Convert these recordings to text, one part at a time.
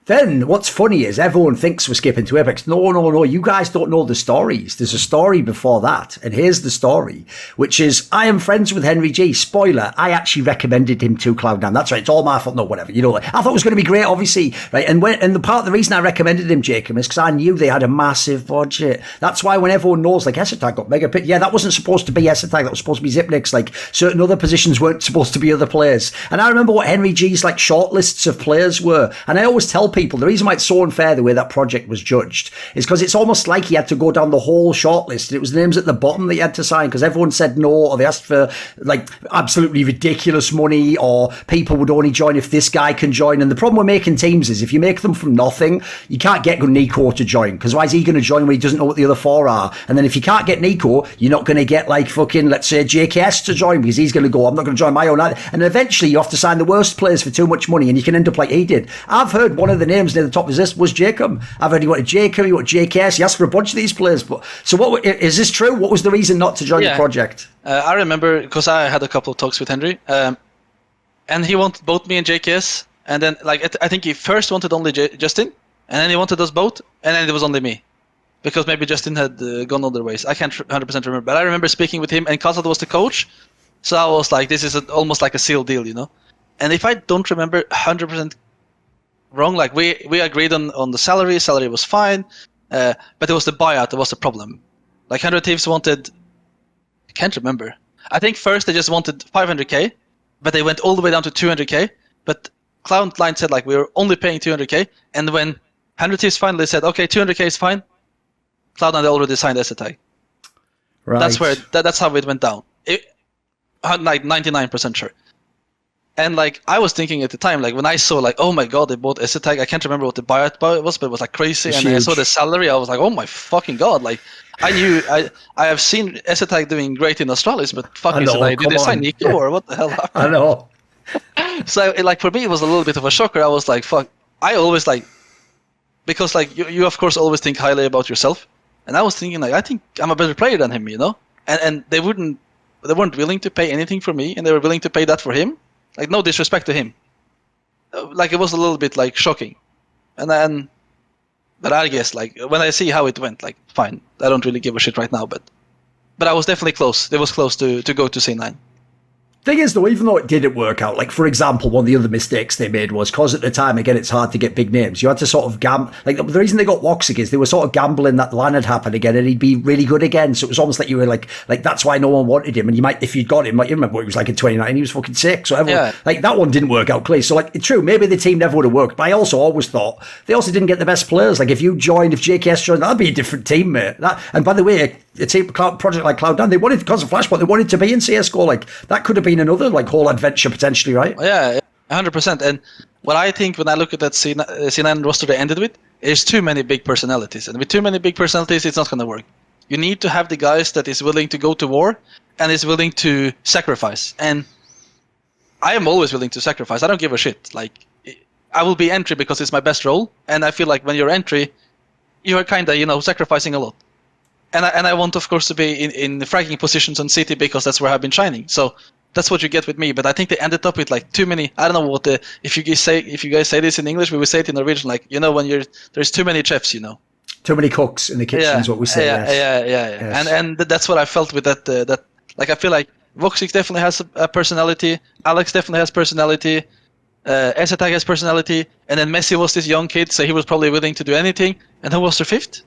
Then what's funny is everyone thinks we're skipping to Apex. No. You guys don't know the stories. There's a story before that. And here's the story, which is I am friends with Henry G. Spoiler, I actually recommended him to Cloud9. That's right. It's all my fault. No, whatever. You know, I thought it was going to be great, obviously. Right. And the reason I recommended him, Jacob, is because I knew they had a massive budget. That's why when everyone knows, like, Esotag got mega pick. Yeah, that wasn't supposed to be Esotag. That was supposed to be Zipnix. Like, certain other positions weren't supposed to be other players. And I remember what Henry G's, like, shortlists of players were. And I always tell people, the reason why it's so unfair the way that project was judged is because it's almost like he had to go down the whole shortlist. And it was the names at the bottom that he had to sign because everyone said no, or they asked for, like, absolutely ridiculous money, or people would only join if this guy can join. And the problem with making teams is if you make them from nothing, you can't get Nico to join, because why is he going to join when he doesn't know what the other four are? And then if you can't get Nico, you're not going to get, like, fucking, let's say, JKS to join, because he's going to go, I'm not going to join my own either. And eventually you have to sign the worst players for too much money, and you can end up like he did. I've heard one of the names near the top of this was Jacob. I've heard he wanted Jacob, he wanted JKS, he asked for a bunch of these players. But so what is this true? What was the reason not to join the project? I remember, because I had a couple of talks with Henry, and he wanted both me and JKS, and then, like, I think he first wanted only Justin, and then he wanted us both, and then it was only me, because maybe Justin had gone other ways. I can't 100% remember, but I remember speaking with him, and Kazad was the coach, so I was like, this is almost like a sealed deal, you know? And if I don't remember 100% wrong, like, we agreed on the salary was fine, but it was the buyout that was the problem. Like, 100 Thieves wanted, I can't remember. I think first they just wanted 500k, but they went all the way down to 200k, but Cloud9 said, like, we were only paying 200k, and when 100 Thieves finally said, okay, 200k is fine, Cloud9 already signed Esotag. Right. That's how it went down. Like 99% sure. And, like, I was thinking at the time, like, when I saw, like, oh my god, they bought Esotag, I can't remember what the buyout was, but it was, like, crazy, and I saw the salary, I was like, oh my fucking god, like, I knew, I have seen Esotag doing great in Australis, but fucking did they sign Nico, or what the hell happened? I know. So, like, for me, it was a little bit of a shocker. I was like, fuck, I always, like, because, like, you of course always think highly about yourself, and I was thinking, like, I think I'm a better player than him, you know? And they weren't willing to pay anything for me, and they were willing to pay that for him. Like, no disrespect to him. Like, it was a little bit, like, shocking. And then, but I guess, like, when I see how it went, like, fine. I don't really give a shit right now, but I was definitely close. It was close to go to C9. Thing is, though, even though it didn't work out, like, for example, one of the other mistakes they made was, because at the time, again, it's hard to get big names. You had to sort of gamble. Like, the reason they got Woxic is they were sort of gambling that LAN had happened again and he'd be really good again. So it was almost like you were like that's why no one wanted him. And you might, if you'd got him, like, you remember what he was like in 2019, he was fucking sick. So everyone, like, that one didn't work out clearly. So, like, it's true, maybe the team never would have worked. But I also always thought they also didn't get the best players. Like, if JKS joined, that'd be a different team, mate. And by the way, a team project like Cloud9, they wanted, because of Flashpoint, they wanted to be in CSGO. Like, that could have been another, like, whole adventure potentially, right? Yeah, 100%. And what I think when I look at that C9 roster they ended with, is too many big personalities. And with too many big personalities, it's not going to work. You need to have the guys that is willing to go to war and is willing to sacrifice. And I am always willing to sacrifice. I don't give a shit. Like, I will be entry because it's my best role. And I feel like when you're entry, you are kind of, you know, sacrificing a lot. And I want, of course, to be in the fragging positions on City because that's where I've been shining. So that's what you get with me. But I think they ended up with, like, too many. I don't know what if you guys say this in English, we would say it in Norwegian. Like, you know, when there's too many chefs, you know. Too many cooks in the kitchen is what we say. Yeah. Yes. And that's what I felt with that. That, like, I feel like Woxic definitely has a personality. Alex definitely has personality. Esotag has personality. And then Messi was this young kid, so he was probably willing to do anything. And who was their fifth?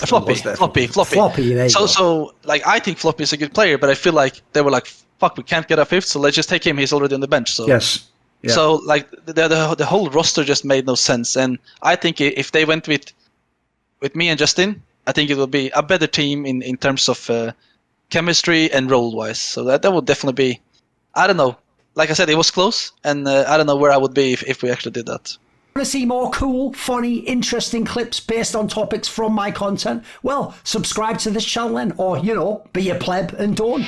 Floppy. So, like, I think Floppy is a good player, but I feel like they were like, fuck, we can't get a fifth, so let's just take him. He's already on the bench. So yes. Yeah. So, like, the whole roster just made no sense. And I think if they went with me and Justin, I think it would be a better team in terms of chemistry and role-wise. So that would definitely be, I don't know. Like I said, it was close, and I don't know where I would be if we actually did that. Want to see more cool, funny, interesting clips based on topics from my content? Well, subscribe to this channel then, or, you know, be a pleb and don't.